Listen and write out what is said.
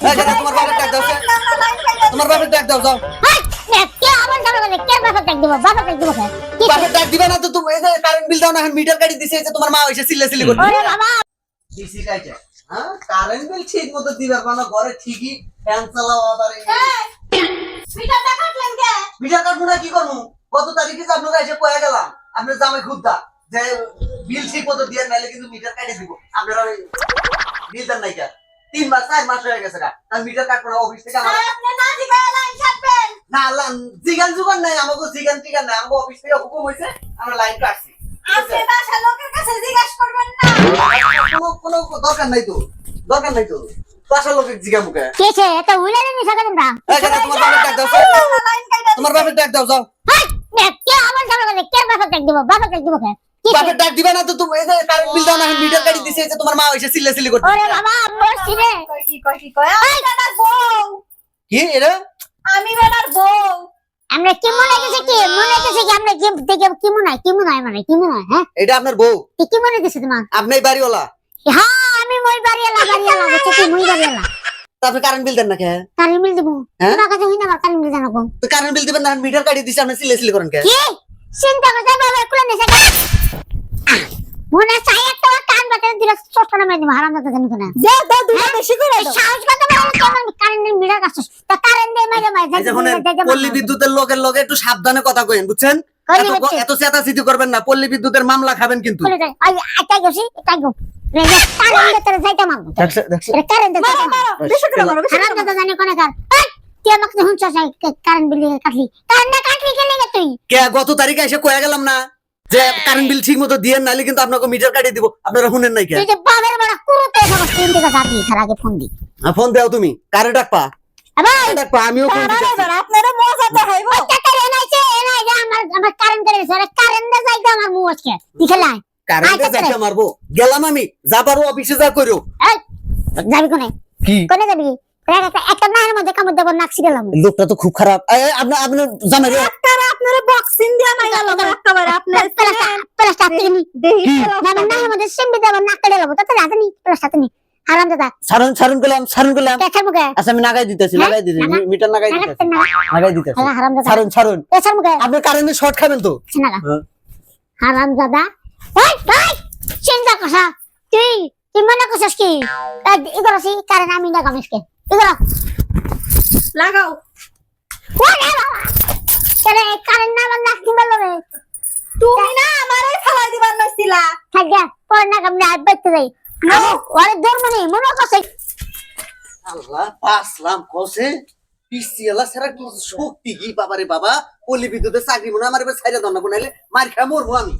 এই দাদা তোমার বাবার ডাক দাও তোমার বাবার ডাক দাও যাও কে আমার জানা লাগে কে বাবা ডাক দিব বাবার ডাক দিবা না তো তুমি এই যে কারেন্ট বিল দাও না এখন মিটার কাটি দিছে এই যে তোমার মা হইছে সিল্লাসিল্লি করতে ওরে বাবা দিছি কাইছে হ্যাঁ কারেন্ট বিল ঠিক মতো দিবার না ঘরে ঠিকই ফ্যান চালাও আবার মিটারটা কাটলেন কে? মিটার কাটবো না কি করবো কত তারিখে যে আপনারা এসে কয়ে গেলাম আপনার জামাই খুদা যে বিল ঠিক মতো দিয়ে নাইলে কিন্তু মিটার কাটে দিব আপনারা বিল দেন নাই কে 3 মাস 4 মাস হয়ে গেছে আর মিটার কাটবো না অফিস থেকে আমার আপনি না জিগায় লাইন কাটবেন। না জিগান জুগান নাই আমাকে জিগান টিগান নাই আমাকে অফিস থেকে হুকুম হয়েছে আমরা লাইন কাটছি আপনি বাসা লোকের কাছে জিজ্ঞাসা করবেন না। কোনো দরকার নাই তো বাসার লোকের জিগা মুখে কেছে এত উইলারে নি সাকা তোমরা এই দাদা তোমার বাবার ডাক দাও লাইন কাটা তোমার বাবার ডাক দাও যাও কে আমার জানা লাগে কে বাবা ডাক দিব কে বাবার ডাক দিবা না তো তুমি এই যে কারেন্ট বিল দাও না এখন মিটার কাটি দিছে এই যে তোমার মা হইছে সিল্লাসিল্লি করতে ওরে বাবা বসছি রে কি কয় আমি বেটার বউ। কি এরা আমি বেটার বউ। আমরা কি মনে করছে কি আমরা কি দেখে কি মনে হয় মানে কি মনে হয় হ্যাঁ এটা আপনার বউ কি মনে করছে তোমার আপনি বাড়িওয়ালা হ্যাঁ আমি মই বাড়িয়ালা দেখো কি মই বাড়িয়ালা তারপরে কারেন্ট বিল দেন না কে কারেন্ট বিল দেবো হ্যাঁ? তোমার কাছে হইনা কারেন্ট বিল জানাবো তো কারেন্ট বিল দিবেন না মিটার কাটি দিছে আপনি সিল্লাসিল্লি করেন কে কি চিন্তা করতে বাবা কুলা নেছে মনে চাই একটা কান বাতে দিলে সস্তা মে দিমা হারাম দাদা জানি কেন দে দুটো বেশি করে দাও। সাহস কত বড় কেমন কারেন্টের মিটার কাছে তা কারেন্ট দিয়ে মাইরে এই যে শুনেন পল্লী বিদ্যুতের লোকের লগে একটু সাবধানে কথা কইেন বুঝছেন পল্লী বিদ্যুৎ। এত চেতাচিতি করবেন না পল্লী বিদ্যুতের মামলা খাবেন কিন্তু বলে যায় আই আটাই গছি এটাই গো রে কারেন্ট তোর যাইতে মারবো এটা কারেন্ট মারো মারো বেশি করে মারো বেশি করে হারাম দাদা জানি কোন কার তুই আমাকে হুন চাই কারেন্ট বিল কাটলি কারেন্ট না কাটলি কে লাগে তুই কে গত তারিখে এসে কয়ে গেলাম না যে কারেন্ট বিল ঠিক মতো দিয়ে নাইলে কিন্তু আপনাকে মিটার কাটিয়ে দিব আপনারা শুনেন নাই কে তুই যে বাবার বড় কুরুতে সব তিন টাকা যাবি তার আগে ফোন দি ফোন দাও তুমি কারে ডাকপা ভাই ডাকপা আমিও ফোন দিতেছি মারো আপনারা মজা তো হইব। টাকা এনাইছে এনাই যে আমার কারেন্ট করে সরে কারেন্ট দে যাইতে আমার মুখ আজকে দিখলাই কারেন্টে যাইতে মারবো গেলাম আমি যা পারো অফিসে যা করো এই যাবি কোনে কি কোনে যাবি একটা নায়ের মধ্যে কামড় দেব নাকছি গেলাম লোকটা তো খুব খারাপ আপনার জামাই রে আপনারা বক্সিং দিয়া নাই গেল একেবারে আপনি প্লাস্টার তিনি দেহি না নায়ের মধ্যে সিম্বি দেব নাক কেটে গেল তাতে রাজনি প্লাস্টার তিনি হারাম দাদা সারুন করলাম কে খাবো আচ্ছা আমি নাগাই দিতেছি মিটার নাগাই দিতেছি হারাম দাদা সারুন কে খাবো আপনি কারেন্টে শর্ট খাবেন তো নাগা হারাম দাদা ওই চিন্তা করছা তুই মনে করছিস কি এগুলো সি কারণ আমি না গামিসকে এগুলো লাগাও। ওরে বাবা তারে কারণ না বাংলা কি বললো রে তুমি না আমারে খাওয়াই দিবার নছিলা। থাকা পর না গামনে আইতে যাই ওরে ধর্মনি মনে করছে আল্লাহ পাসলাম কসে পিসিয়ালা সারা কি শক্তি কি বাবারে বাবা পল্লী বিদ্যুতের চাকরি মনে আমার এবার ছাইরা দন্না কোনাইলে মার খা মরবো আমি